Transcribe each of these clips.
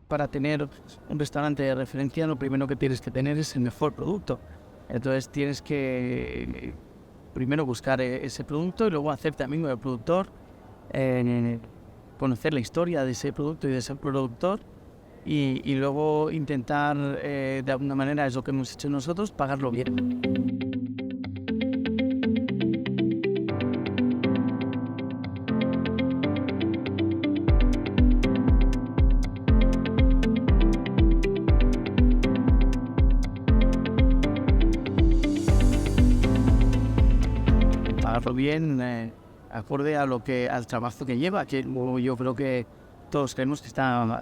para tener un restaurante de referencia, lo primero que tienes que tener es el mejor producto. Entonces tienes que primero buscar ese producto y luego hacerte amigo del productor, conocer la historia de ese producto y de ese productor y luego intentar, de alguna manera, es lo que hemos hecho nosotros, pagarlo bien. Pagarlo bien, acorde a al trabajo que lleva, que yo creo que todos creemos que está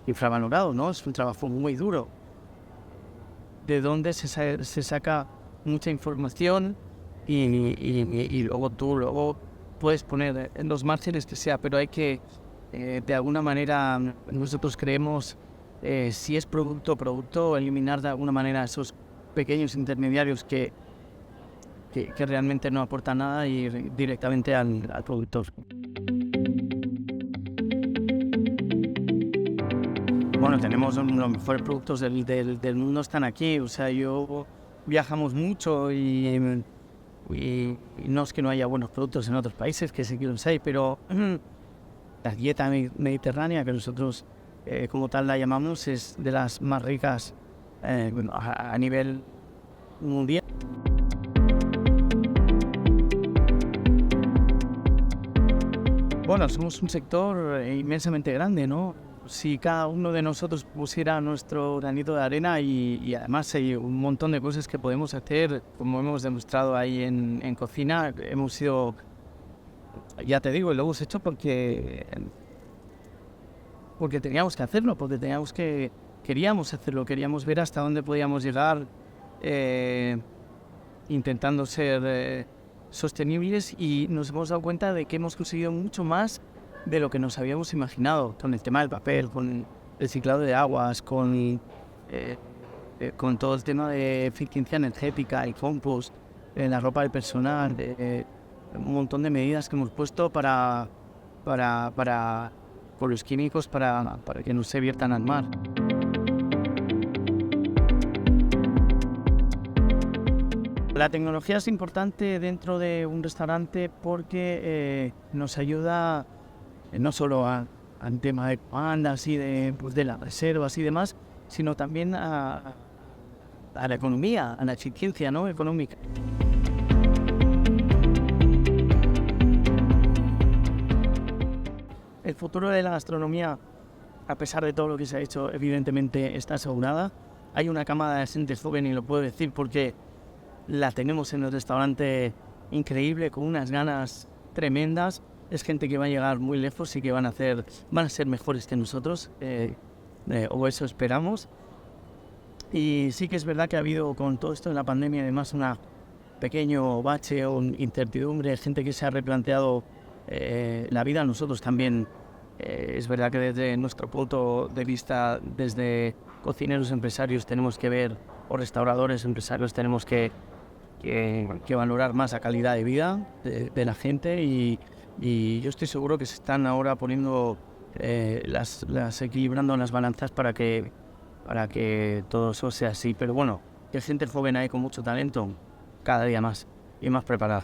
infravalorado, ¿no? Es un trabajo muy duro, de donde se saca mucha información y luego tú puedes poner en los márgenes que sea, pero hay que, de alguna manera, nosotros creemos, si es producto, eliminar de alguna manera esos pequeños intermediarios que realmente no aportan nada y ir directamente al productor. Bueno, tenemos los mejores productos del mundo están aquí. O sea, viajamos mucho y no es que no haya buenos productos en otros países, que sí que los hay, pero la dieta mediterránea, que nosotros como tal la llamamos, es de las más ricas a nivel mundial. Bueno, somos un sector inmensamente grande, ¿no? Si cada uno de nosotros pusiera nuestro granito de arena y además hay un montón de cosas que podemos hacer, como hemos demostrado ahí en cocina, hemos sido, ya te digo, lo hemos hecho porque teníamos que hacerlo, queríamos hacerlo, queríamos ver hasta dónde podíamos llegar intentando ser sostenibles y nos hemos dado cuenta de que hemos conseguido mucho más de lo que nos habíamos imaginado con el tema del papel, con el reciclado de aguas, con todo el tema de eficiencia energética, el compost, la ropa del personal, un montón de medidas que hemos puesto por los químicos para que no se viertan al mar. La tecnología es importante dentro de un restaurante porque nos ayuda no solo al tema de comandas y de las reservas y demás, sino también a la economía, a la eficiencia, ¿no?, económica. El futuro de la gastronomía, a pesar de todo lo que se ha hecho, evidentemente está asegurada. Hay una camada de gente joven, y lo puedo decir porque la tenemos en el restaurante increíble, con unas ganas tremendas. Es gente que va a llegar muy lejos y que van a ser mejores que nosotros, o eso esperamos. Y sí que es verdad que ha habido, con todo esto de la pandemia, además, un pequeño bache o incertidumbre, gente que se ha replanteado la vida. Nosotros también, es verdad que desde nuestro punto de vista, desde cocineros empresarios, tenemos que ver, o restauradores empresarios, tenemos que valorar más la calidad de vida de la gente y yo estoy seguro que se están ahora poniendo equilibrando las balanzas para que todo eso sea así. Pero bueno, que gente joven hay con mucho talento, cada día más y más preparada.